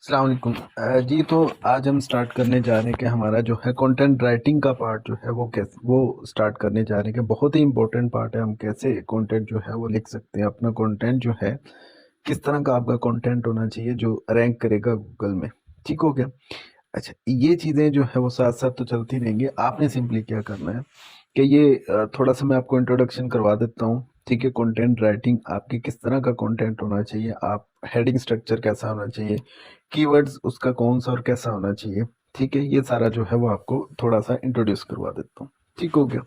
अस्सलाम वालेकुम। जी, तो आज हम स्टार्ट करने जा रहे हैं कि हमारा जो है कंटेंट राइटिंग का पार्ट जो है वो स्टार्ट करने जा रहे हैं कि बहुत ही इंपॉर्टेंट पार्ट है। हम कैसे कंटेंट जो है वो लिख सकते हैं, अपना कंटेंट जो है किस तरह का आपका कंटेंट होना चाहिए जो रैंक करेगा गूगल में। ठीक हो गया? अच्छा, ये चीज़ें जो है वो साथ-साथ तो चलती रहेंगी। आपने सिंपली क्या करना है कि ये थोड़ा-सा मैं आपको इंट्रोडक्शन करवा देता हूँ, ठीक है? कंटेंट राइटिंग आपकी किस तरह का कंटेंट होना चाहिए, आप हेडिंग स्ट्रक्चर कैसा होना चाहिए, कीवर्ड्स उसका कौन-सा और कैसा होना चाहिए, ठीक है? ये सारा जो है वो आपको थोड़ा-सा इंट्रोड्यूस करवा देता हूँ। ठीक हो गया?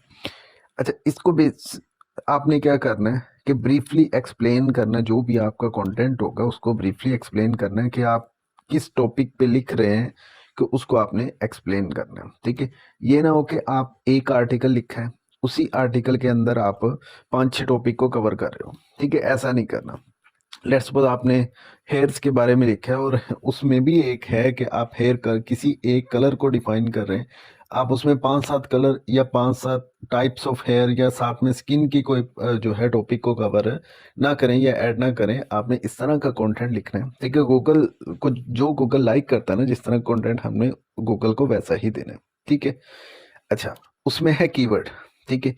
अच्छा, इसको बेस आपने क्या करना है कि ब्रीफली एक्सप्लेन करना है, जो भी आपका कंटेंट होगा उसको ब्रीफली एक्सप्लेन करना है कि आप किस टॉपिक पे लिख रहे हैं, कि उसको आपने एक्सप्लेन करना है। ठीक है? ये ना हो कि आप एक आर्टिकल लिखा है, उसी आर्टिकल के अंदर आप 5-6 टॉपिक को कवर कर रहे हो। ठीक है? ऐसा नहीं करना। लेट्स सपोज आपने हेयर्स के बारे में लिखा है और उसमें भी एक है कि आप हेयर कर किसी एक कलर को डिफाइन कर रहे हैं। आप उसमें 5-7 कलर या 5-7 टाइप्स ऑफ हेयर या साथ में स्किन की कोई जो है टॉपिक को कवर ना करें या ऐड ना करें। आपने इस तरह का कंटेंट लिखना है। ठीक है? गूगल को जो गूगल लाइक करता है ना, जिस तरह कंटेंट हमने गूगल को वैसा ही देना है। ठीक है? अच्छा, उसमें है कीवर्ड। ठीक है?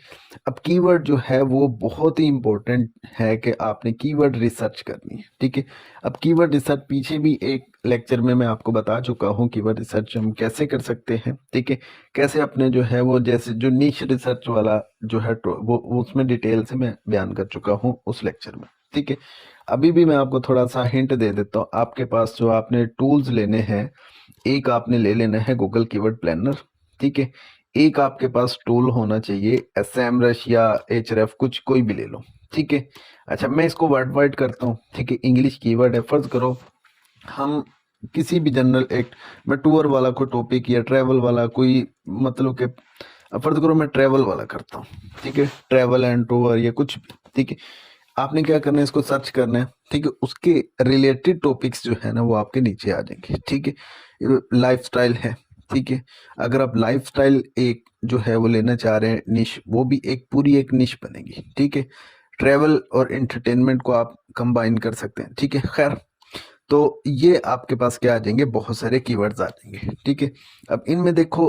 अब कीवर्ड जो है वो बहुत ही इंपॉर्टेंट है कि आपने कीवर्ड रिसर्च करनी है। ठीक है? अब कीवर्ड रिसर्च पीछे भी एक लेक्चर में मैं आपको बता चुका हूँ, कीवर्ड रिसर्च हम कैसे कर सकते हैं। ठीक है? कैसे अपने जो है वो जैसे जो नीश रिसर्च वाला जो है तो वो उसमें डिटेल से मैं बयान कर चुका हूँ उस लेक्चर में। ठीक है? अभी भी मैं आपको थोड़ा सा हिंट दे देता हूँ। आपके पास जो आपने टूल्स लेने हैं, एक आपने ले लेना है गूगल कीवर्ड प्लानर। ठीक है? एक आपके पास टूल होना चाहिए एसएमरश या एचरेफ, कुछ कोई भी ले लो। ठीक है? अच्छा, मैं इसको वर्ड वाइड करता हूँ। ठीक है? इंग्लिश कीवर्ड है। फर्ज करो हम किसी भी जनरल एक मैं टूर वाला कोई टॉपिक या ट्रैवल वाला कोई, मतलब कि फर्ज करो मैं ट्रैवल वाला करता हूँ। ठीक है? ट्रैवल एंड टूर या कुछ भी। ठीक है? आपने क्या करना है, इसको सर्च करना है। ठीक है? उसके रिलेटेड टॉपिक्स जो है ना वो आपके नीचे आ जाएंगे। ठीक है? लाइफस्टाइल है। ठीक है? अगर आप लाइफस्टाइल एक जो है वो लेना चाह रहे हैं निश, वो भी एक पूरी एक निश बनेगी। ठीक है? ट्रैवल और एंटरटेनमेंट को आप कंबाइन कर सकते हैं। ठीक है? खैर, तो ये आपके पास क्या आ जाएंगे, बहुत सारे कीवर्ड्स आ जाएंगे। ठीक है? अब इनमें देखो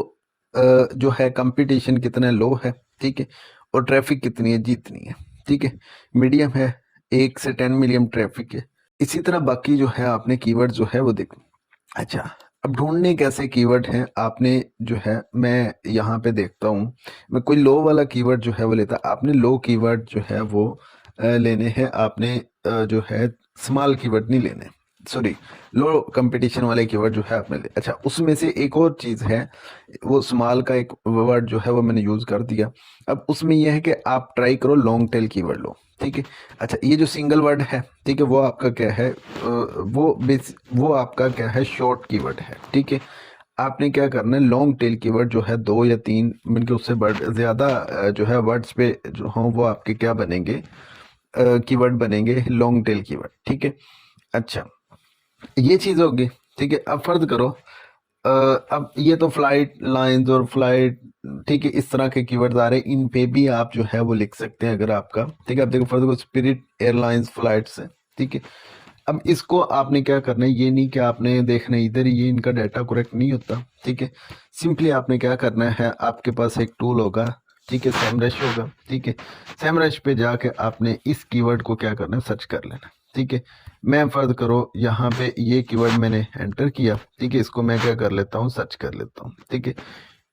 जो है कंपटीशन कितना लो है। ठीक है? और ट्रैफिक कितनी है, जितनी है। ठीक है? मीडियम है, 1 से 10 मिलियन ट्रैफिक है। इसी तरह बाकी जो है आपने कीवर्ड जो है वो देखो। अच्छा, अब ढूंढने कैसे कीवर्ड हैं आपने जो है, मैं यहाँ पे देखता हूँ, मैं कोई लो वाला कीवर्ड जो है वो लेता। आपने लो कीवर्ड जो है वो लेने हैं। आपने जो है स्मॉल कीवर्ड नहीं लेने, सॉरी, लो कंपटीशन वाले कीवर्ड जो है आपने ले। अच्छा, उसमें से एक और चीज़ है, वो स्मॉल का एक वर्ड जो है वो मैंने यूज़ कर दिया। अब उसमें यह है कि आप ट्राई करो लॉन्ग टेल कीवर्ड लो। ठीक है? अच्छा, ये जो सिंगल वर्ड है, ठीक है, वो आपका क्या है, वो आपका क्या है, शॉर्ट कीवर्ड है। ठीक है? आपने क्या करना है, लॉन्ग टेल कीवर्ड जो है 2 या 3 मिनट के उससे बढ़ ज्यादा जो है वर्ड्स पे जो हों वो आपके क्या बनेंगे, कीवर्ड बनेंगे लॉन्ग टेल कीवर्ड। ठीक है? अच्छा, ये चीज होगी। ठीक है? अब फर्ज करो अब ये तो फ्लाइट लाइंस और फ्लाइट, ठीक है, इस तरह के कीवर्ड्स आ रहे हैं, इन पे भी आप जो है वो लिख सकते हैं अगर आपका। ठीक है? अब देखो फर्ज करो स्पिरिट एयरलाइंस फ्लाइट्स है। ठीक है? अब इसको आपने क्या करना है, ये नहीं कि आपने देखना है इधर ही ये इनका डाटा करेक्ट नहीं होता। ठीक है? सिंपली आपने क्या करना है, आपके पास एक टूल होगा। ठीक है? सेमरश होगा। ठीक है? सेमरश पे जाके आपने इस कीवर्ड को क्या करना है, सर्च कर लेना। ठीक है? मैं फर्ज करो यहाँ पे ये कीवर्ड मैंने एंटर किया। ठीक है? इसको मैं क्या कर लेता हूँ, सर्च कर लेता हूँ। ठीक है?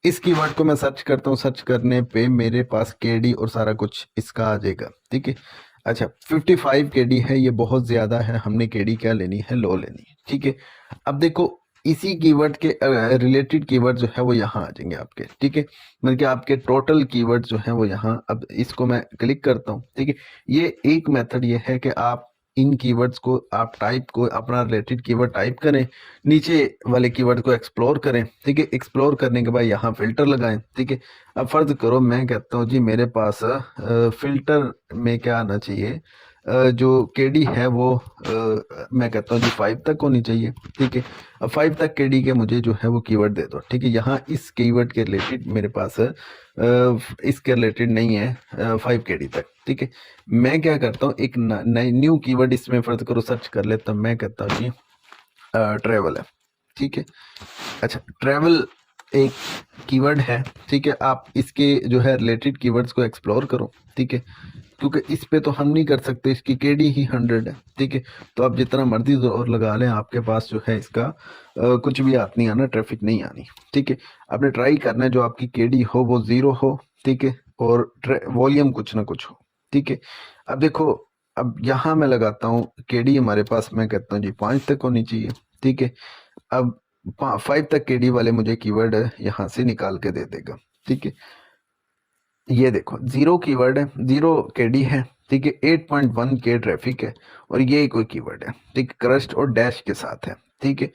इस कीवर्ड को मैं सर्च करता हूँ, सर्च करने पे मेरे पास केडी और सारा कुछ इसका आ जाएगा। ठीक है? अच्छा, 55 केडी है, ये बहुत ज्यादा है। हमने केडी क्या लेनी है, लो लेनी है। ठीक है? अब देखो इसी कीवर्ड के रिलेटेड कीवर्ड जो है वो यहाँ आ जाएंगे आपके। ठीक है? मतलब कि आपके टोटल कीवर्ड जो है वो यहाँ, अब इसको मैं क्लिक करता हूँ। ठीक है? ये एक मेथड ये है कि आप इन कीवर्ड्स को आप टाइप को अपना रिलेटेड कीवर्ड टाइप करें, नीचे वाले कीवर्ड को एक्सप्लोर करें। ठीक है? एक्सप्लोर करने के बाद यहाँ फिल्टर लगाएं। ठीक है? अब फर्ज करो मैं कहता हूँ जी मेरे पास फिल्टर में क्या आना चाहिए, जो केडी है वो मैं कहता हूँ जी 5 तक होनी चाहिए। ठीक है? अब 5 तक केडी के मुझे जो है वो कीवर्ड दे दो। ठीक है? यहाँ इस कीवर्ड के रिलेटेड मेरे पास इसके रिलेटेड नहीं है 5 केडी तक। ठीक है? मैं क्या करता हूँ, एक नई न्यू कीवर्ड इसमें फर्ज करो सर्च कर लेता हूँ। मैं कहता हूँ जी ट्रेवल है, ठीक है। अच्छा, ट्रेवल एक कीवर्ड है, ठीक है। आप इसके जो है रिलेटेड कीवर्ड्स को एक्सप्लोर करो, ठीक है, क्योंकि इस पे तो हम नहीं कर सकते, इसकी केडी ही 100 है, ठीक है। तो आप जितना मर्जी जोर लगा लें, आपके पास जो है इसका कुछ भी हाथ नहीं आना, ट्रैफिक नहीं आनी, ठीक है। आपने ट्राई करना है जो आपकी केडी हो वो 0 हो, ठीक है, और वॉल्यूम कुछ ना कुछ हो, ठीक है। अब देखो, अब यहाँ मैं लगाता हूँ केडी हमारे पास, मैं कहता हूँ जी 5 तक होनी चाहिए, ठीक है। अब 5 तक केडी वाले मुझे कीवर्ड यहाँ से निकाल के दे देगा, ठीक है। ये देखो 0 कीवर्ड है, 0 केडी है, ठीक है। 8.1 के ट्रैफिक है, और ये कोई कीवर्ड है, ठीक, क्रस्ट और डैश के साथ है, ठीक है।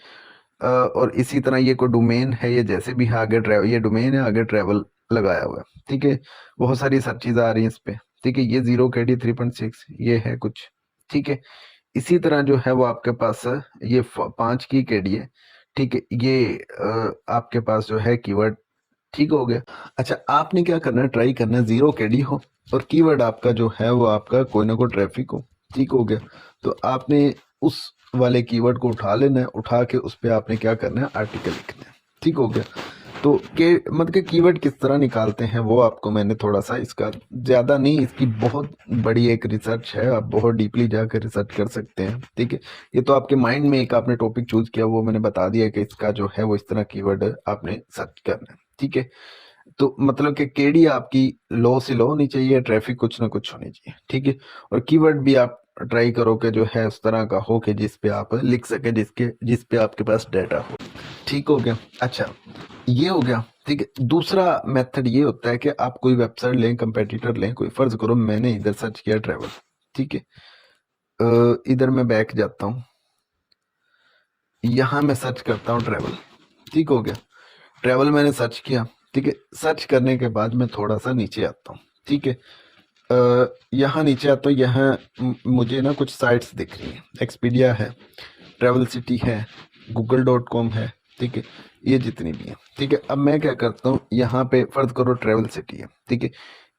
और इसी तरह ये कोई डोमेन है, ये जैसे भी है आगे ट्रैवल, ये डोमेन है, आगे ट्रैवल लगाया हुआ है, ठीक है। बहुत सारी सर्चेज आ रही हैं इस पे, ठीक है। ये 0 केडी 3.6 ये है कुछ, ठीक है। इसी तरह जो है वो आपके पास ये 5 की केडी है, ठीक है। ये आपके पास जो है कीवर्ड ठीक हो गया। अच्छा, आपने क्या करना है, ट्राई करना है 0 केडी हो और कीवर्ड आपका जो है वो आपका कोई ना कोई ट्रैफिक हो, ठीक हो गया। तो आपने उस वाले कीवर्ड को उठा लेना है, उठा के उस पर आपने क्या करना है, आर्टिकल लिखना है, ठीक हो गया। तो के मतलब के कीवर्ड किस तरह निकालते हैं वो आपको मैंने थोड़ा सा, इसका ज्यादा नहीं, इसकी बहुत बड़ी एक रिसर्च है, आप बहुत डीपली जाकर रिसर्च कर सकते हैं, ठीक है। ये तो आपके माइंड में एक आपने टॉपिक चूज किया, वो मैंने बता दिया कि इसका जो है वो इस तरह कीवर्ड आपने सर्च करना है, ठीक है। तो मतलब कि केडी आपकी लो से लो होनी चाहिए, ट्रैफिक कुछ ना कुछ होनी चाहिए, ठीक है। और कीवर्ड भी आप ट्राई करो कि जो है उस तरह का हो कि जिस पे आप लिख सके, जिस पे आपके पास डाटा हो, ठीक हो गया। अच्छा, ये हो गया, ठीक है। दूसरा मेथड ये होता है कि आप कोई वेबसाइट लें, कंपेटिटर लें, कोई फर्ज करो मैंने इधर सर्च किया ट्रैवल, ठीक है। इधर मैं बैक जाता हूँ, यहाँ मैं सर्च करता हूँ ट्रैवल, ठीक हो गया। ट्रैवल मैंने सर्च किया, ठीक है। सर्च करने के बाद मैं थोड़ा सा नीचे आता हूँ, ठीक है। यहाँ नीचे आता हूँ, यहाँ मुझे ना कुछ साइट्स दिख रही हैं, एक्सपीडिया है, ट्रैवल सिटी है, google.com है, ठीक है, ये जितनी भी हैं, ठीक है। अब मैं क्या करता हूँ, यहाँ पे फर्ज करो ट्रैवल सिटी है, ठीक है,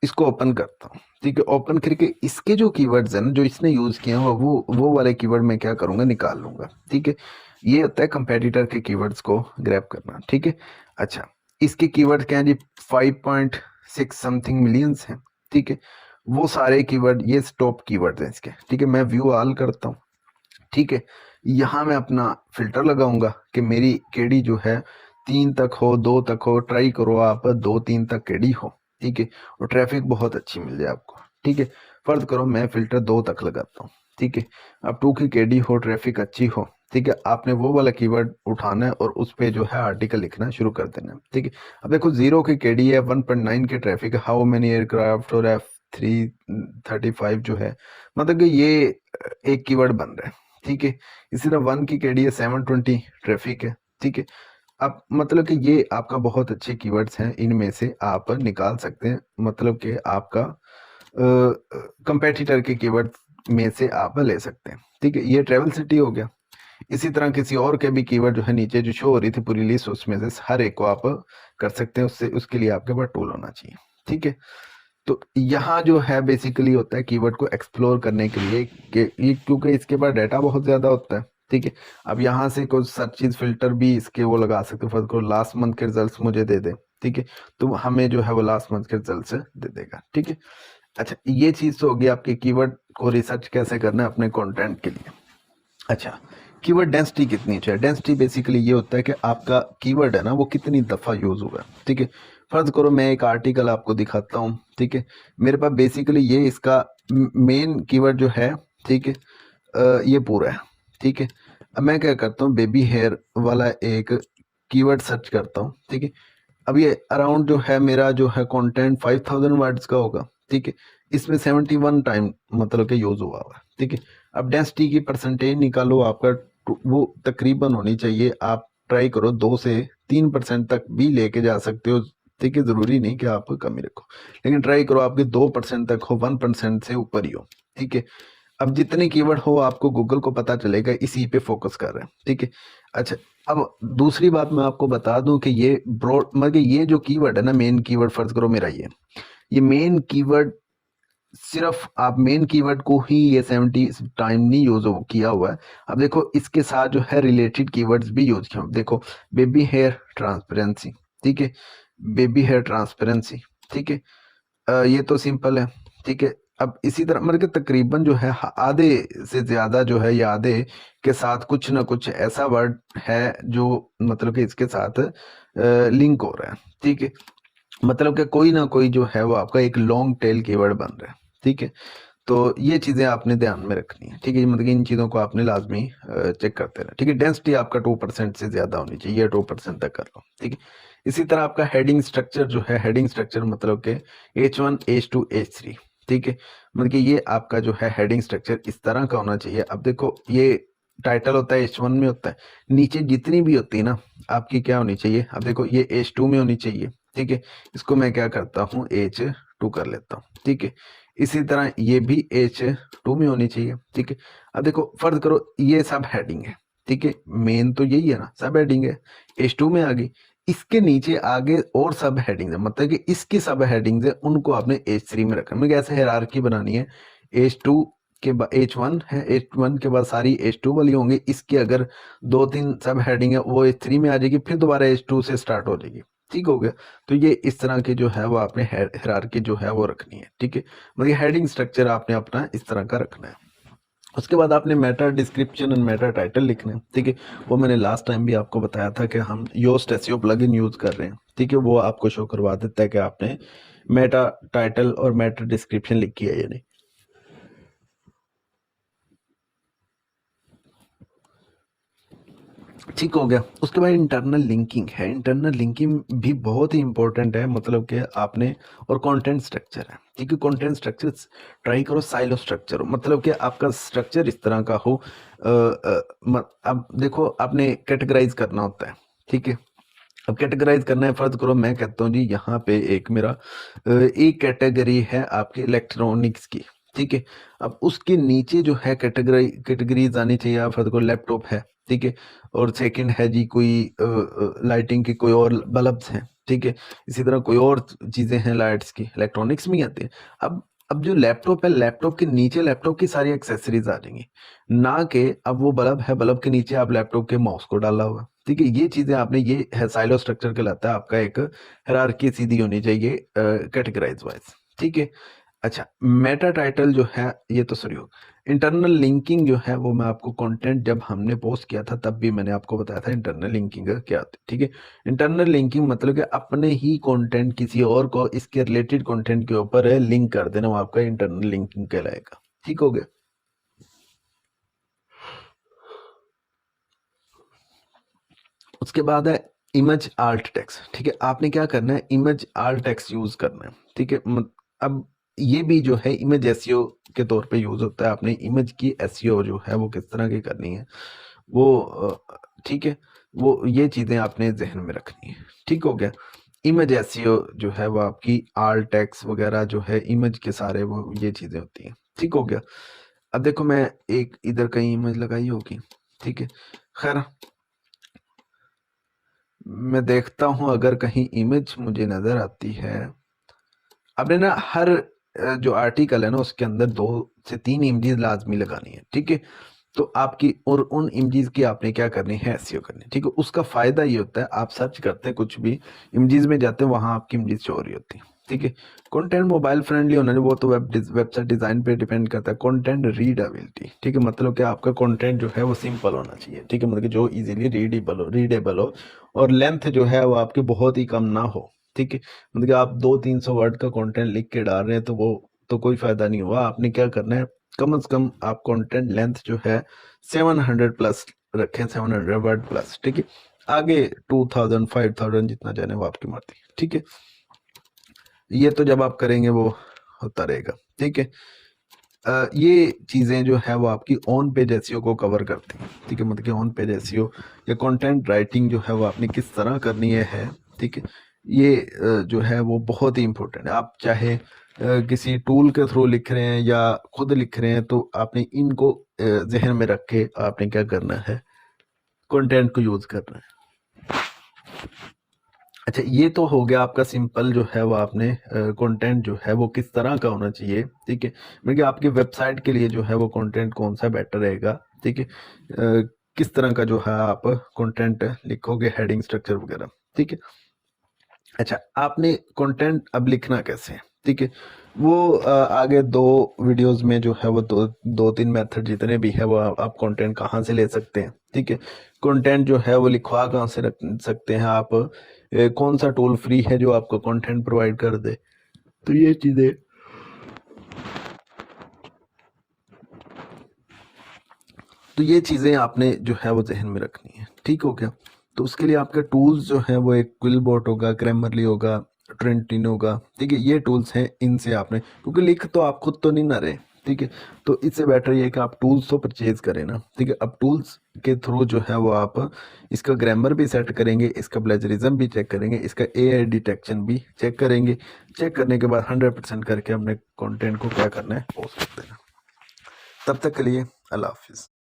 इसको ओपन करता हूँ, ठीक है। ओपन करके इसके जो कीवर्ड्स हैं ना, जो इसने यूज किए हैं, वो वाले कीवर्ड मैं क्या करूंगा, निकाल लूंगा, ठीक है। ये होता है कंपेटिटर के कीवर्ड्स को ग्रैब करना, ठीक है। अच्छा, इसके कीवर्ड क्या है जी, 5.6 समथिंग मिलियंस हैं, ठीक है। वो सारे कीवर्ड, ये टॉप कीवर्ड हैं इसके, ठीक है। मैं व्यू ऑल करता हूँ, ठीक है। यहाँ मैं अपना फिल्टर लगाऊंगा कि मेरी केडी जो है 3 तक हो, 2 तक हो, ट्राई करो आप 2-3 तक केडी हो, ठीक है, और ट्रैफिक बहुत अच्छी मिल जाए आपको, ठीक है। फर्ज करो मैं फिल्टर 2 तक लगाता हूँ, ठीक है। अब 2 की केडी हो, ट्रैफिक अच्छी हो, ठीक है, आपने वो वाला कीवर्ड उठाना है और उस पे जो है आर्टिकल लिखना शुरू कर देना है, ठीक है। अब देखो 0 की केडी है, 1.9 के ट्रैफिक है, हाउ मेनी एयरक्राफ्ट और F335 जो है, मतलब कि ये एक कीवर्ड बन रहा है, ठीक है। इसी तरह 1 की केडी है, 720 ट्रैफिक है, ठीक है। अब मतलब कि ये आपका बहुत अच्छे कीवर्ड्स हैं, इनमें से आप निकाल सकते हैं, मतलब कि आपका कंपेटिटर के कीवर्ड में से आप ले सकते हैं, ठीक है। ये ट्रेवल सिटी हो गया। इसी तरह किसी और के भी कीवर्ड जो है नीचे जो शो हो रही थी पूरी लिस्ट, उसमें से हर एक को आप कर सकते हैं, उससे उसके लिए आपके पास टूल होना चाहिए, ठीक है। तो यहाँ जो है बेसिकली होता है कीवर्ड को एक्सप्लोर करने के लिए ये क्योंकि इसके पास डाटा बहुत ज्यादा होता है, ठीक है। अब यहाँ से कुछ सर्चेज फिल्टर भी इसके वो लगा सकते हो, फर्स्ट को लास्ट मंथ के रिजल्ट्स मुझे दे दे, ठीक है, तो हमें जो है वो लास्ट मंथ के रिजल्ट्स दे देगा, ठीक है। अच्छा, ये चीज तो होगी आपके कीवर्ड को रिसर्च कैसे करना है अपने कंटेंट के लिए। अच्छा, कीवर्ड डेंसिटी कितनी चाहिए, डेंसिटी बेसिकली ये होता है कि आपका कीवर्ड है ना वो कितनी दफा यूज हुआ है, ठीक है। फर्ज करो मैं एक आर्टिकल आपको दिखाता हूँ, ठीक है। मेरे पास बेसिकली ये इसका मेन कीवर्ड जो है, ठीक है, ये पूरा है, ठीक है। अब मैं क्या करता हूँ, बेबी हेयर वाला एक कीवर्ड सर्च करता हूँ, ठीक है। अब ये अराउंड जो है मेरा जो है कंटेंट 5000 वर्ड्स का होगा, ठीक है। इसमें 71 टाइम मतलब कि यूज हुआ है, ठीक है। अब डेंसिटी की परसेंटेज निकालो, आपका वो तकरीबन होनी चाहिए, आप ट्राई करो 2 से 3% तक भी लेके जा सकते हो, ठीक है। जरूरी नहीं कि आप कमी रखो, लेकिन ट्राई करो आपके 2% तक हो, 1% से ऊपर ही हो, ठीक है। अब जितने कीवर्ड हो आपको गूगल को पता चलेगा इसी पे फोकस कर रहे हैं, ठीक है। अच्छा, अब दूसरी बात मैं आपको बता दूं कि ये ब्रॉड मतलब ये जो कीवर्ड है ना, मेन कीवर्ड फर्ज करो मेरा ये मेन कीवर्ड सिर्फ आप मेन कीवर्ड को ही ये 70 टाइम नहीं यूज किया हुआ है। अब देखो इसके साथ जो है रिलेटेड कीवर्ड्स भी यूज किया। देखो बेबी हेयर ट्रांसपेरेंसी, ठीक है, बेबी हेयर ट्रांसपेरेंसी, ठीक है, ये तो सिंपल है, ठीक है। अब इसी तरह मतलब कि तकरीबन जो है आधे से ज्यादा जो है, या आधे के साथ कुछ ना कुछ ऐसा वर्ड है जो मतलब कि इसके साथ लिंक हो रहा है, ठीक है। मतलब कि कोई ना कोई जो है वो आपका एक लॉन्ग टेल कीवर्ड बन रहा है, ठीक है। तो ये चीजें आपने ध्यान में रखनी है, ठीक है। मतलब कि इन चीजों को आपने लाजमी चेक करते रहना, ठीक है। डेंसिटी आपका 2% से ज्यादा होनी चाहिए, 2% तक कर लो, ठीक है। इसी तरह आपका हेडिंग स्ट्रक्चर जो है, हेडिंग स्ट्रक्चर मतलब कि H1 H2 H3, ठीक है। मतलब कि ये आपका जो है हेडिंग स्ट्रक्चर इस तरह का होना चाहिए। अब देखो ये टाइटल होता है H1 में होता है, नीचे जितनी भी होती है ना आपकी क्या होनी चाहिए। अब देखो ये H2 में होनी चाहिए, ठीक है। इसको मैं क्या करता हूँ H2 कर लेता हूँ, ठीक है। इसी तरह ये भी H2 में होनी चाहिए, ठीक है। अब देखो फर्ज करो ये सब हेडिंग है, ठीक है, मेन तो यही है ना, सब हेडिंग है, H2 में आ गई। इसके नीचे आगे और सब हेडिंग है, मतलब कि इसकी सब हेडिंग है उनको आपने H3 में रखना। मतलब ऐसे हायरार्की बनानी है, H2 के बाद H1 है, H1 के बाद सारी H2 वाली होंगी। इसकी अगर 2-3 सब हेडिंग है वो H3 में आ जाएगी, फिर दोबारा H2 से स्टार्ट हो जाएगी, ठीक हो गया। तो ये इस तरह की जो है वो आपने हायरार्की जो है वो रखनी है, ठीक है। मतलब हेडिंग स्ट्रक्चर आपने अपना इस तरह का रखना है। उसके बाद आपने Meta description and Meta title लिखना है, ठीक है। वो मैंने लास्ट टाइम भी आपको बताया था कि हम योस्ट एसईओ प्लगइन यूज कर रहे हैं, ठीक है। वो आपको शो करवा देता है कि आपने मेटा टाइटल और मेटा डिस्क्रिप्शन लिखी है या नहीं। ठीक हो गया। उसके बाद इंटरनल लिंकिंग है, इंटरनल लिंकिंग भी बहुत ही इंपॉर्टेंट है। मतलब कि आपने, और कंटेंट स्ट्रक्चर है, ठीक है। कंटेंट स्ट्रक्चर ट्राई करो साइलो स्ट्रक्चर हो, मतलब कि आपका स्ट्रक्चर इस तरह का हो। अब देखो आपने कैटेगराइज करना होता है, ठीक है। अब कैटेगराइज करना है, फर्ज करो मैं कहता हूँ जी यहाँ पे एक मेरा एक कैटेगरी है आपके इलेक्ट्रॉनिक्स की, ठीक है। अब उसके नीचे जो है कैटेगरीज आनी चाहिए। आप फर्ज करो लैपटॉप है, ठीक है, और सेकंड है जी कोई लाइटिंग की कोई और बल्ब्स हैं, ठीक है। इसी तरह कोई और चीजें हैं लाइट्स की, इलेक्ट्रॉनिक्स में ही आती है। अब जो लैपटॉप है, लैपटॉप के नीचे लैपटॉप की सारी एक्सेसरीज आ जाएंगी, ना कि अब वो बल्ब है, बल्ब के नीचे आप लैपटॉप के माउस को डाला हुआ, ठीक है। ये चीजें आपने, ये है साइलो स्ट्रक्चर कहलाता है आपका। एक हायरार्की सीधी होनी चाहिए कैटेगराइज वाइज, ठीक है। अच्छा, मेटा टाइटल जो है ये तो सही हो। इंटरनल लिंकिंग जो है वो मैं आपको कंटेंट जब हमने पोस्ट किया था तब भी मैंने आपको बताया था इंटरनल लिंकिंग क्या होती है, ठीक है। इंटरनल लिंकिंग मतलब कि अपने ही कंटेंट किसी और को इसके रिलेटेड कंटेंट के ऊपर लिंक कर देना, वो आपका इंटरनल लिंकिंग कहलाएगा, ठीक हो गया। उसके बाद है इमेज आल्ट टेक्स्ट, ठीक है। आपने क्या करना है, इमेज आल्ट टेक्स्ट यूज करना है, ठीक है। अब ये भी जो है इमेज एसईओ के तौर पे यूज होता है। आपने इमेज की एसईओ जो है वो किस तरह की करनी है वो ठीक है, वो ये चीजें आपने जहन में रखनी है, ठीक हो गया। इमेज एसईओ जो है वो आपकी आल टेक्स्ट वगैरह जो है इमेज के सारे वो ये चीजें होती हैं, ठीक हो गया। अब देखो मैं एक इधर कहीं इमेज लगाई होगी, ठीक है। खैर मैं देखता हूं अगर कहीं इमेज मुझे नजर आती है। आपने ना हर जो आर्टिकल है ना उसके अंदर 2 से 3 इमेजेस लाजमी लगानी है, ठीक है। तो आपकी और उन इमेजेस की आपने क्या करनी है, एसईओ करनी है, ठीक है। उसका फायदा ये होता है, आप सर्च करते हैं कुछ भी, इमेजेस में जाते हैं, वहां आपकी इमेजेस शो हो रही होती है, ठीक है। कंटेंट मोबाइल फ्रेंडली होना चाहिए, वो तो वेबसाइट डिजाइन पे डिपेंड करता है। कंटेंट रीडेबिलिटी, ठीक है, मतलब कि आपका कंटेंट जो है वो सिंपल होना चाहिए, ठीक है। मतलब कि जो इजीली रीडेबल हो और लेंथ जो है वो आपकी बहुत ही कम ना हो, ठीक है। मतलब कि आप 200-300 वर्ड का कंटेंट लिख के डाल रहे हैं तो वो तो कोई फायदा नहीं हुआ। आपने क्या करना है, कम से कम आप कंटेंट लेंथ जो है 700 प्लस रखें, 700 वर्ड प्लस, ठीक है। आगे 2000 5000 जितना जाने वो आपकी मर्जी, ठीक है। ये तो जब आप करेंगे वो होता रहेगा, ठीक है। ये चीजें जो है वो आपकी ऑन पेज एसईओ को कवर करती हैं, ठीक है। मतलब कि ऑन पेज एसईओ या कंटेंट राइटिंग जो है वो आपने किस तरह करनी है, ठीक है। ये जो है वो बहुत ही इंपॉर्टेंट है। आप चाहे किसी टूल के थ्रू लिख रहे हैं या खुद लिख रहे हैं, तो आपने इनको जहन में रख के आपने क्या करना है, कंटेंट को यूज करना है। अच्छा, ये तो हो गया आपका सिंपल जो है वो आपने कंटेंट जो है वो किस तरह का होना चाहिए, ठीक है। मतलब कि आपकी वेबसाइट के लिए जो है वो कंटेंट कौन सा बेटर रहेगा, ठीक है। किस तरह का जो है आप कंटेंट लिखोगे, हेडिंग स्ट्रक्चर वगैरह, ठीक है। अच्छा, आपने कंटेंट अब लिखना कैसे है, ठीक है। वो आगे दो वीडियोस में जो है वो दो तीन मेथड जितने भी है वो आप कंटेंट कहाँ से ले सकते हैं, ठीक है। कंटेंट जो है वो लिखवा कहाँ से रख सकते हैं आप, कौन सा टूल फ्री है जो आपको कंटेंट प्रोवाइड कर दे। तो ये चीज़ें आपने जो है वो ज़हन में रखनी है, ठीक हो गया। तो उसके लिए आपके टूल्स जो है वो एक क्विलबोट होगा, ग्रामरली होगा, ट्रेंटिन होगा, ठीक है। ये टूल्स हैं, इनसे आपने, क्योंकि लिख तो आप खुद तो नहीं ना रहे, ठीक है। तो इससे बेटर ये है कि आप टूल्स तो परचेज करें ना, ठीक है। अब टूल्स के थ्रू जो है वो आप इसका ग्रामर भी सेट करेंगे, इसका प्लेजरिज्म भी चेक करेंगे, इसका एआई डिटेक्शन भी चेक करेंगे। चेक करने के बाद 100% करके अपने कंटेंट को क्या करना है, पोस्ट कर देना। तब तक के लिए अल्लाह हाफिज़।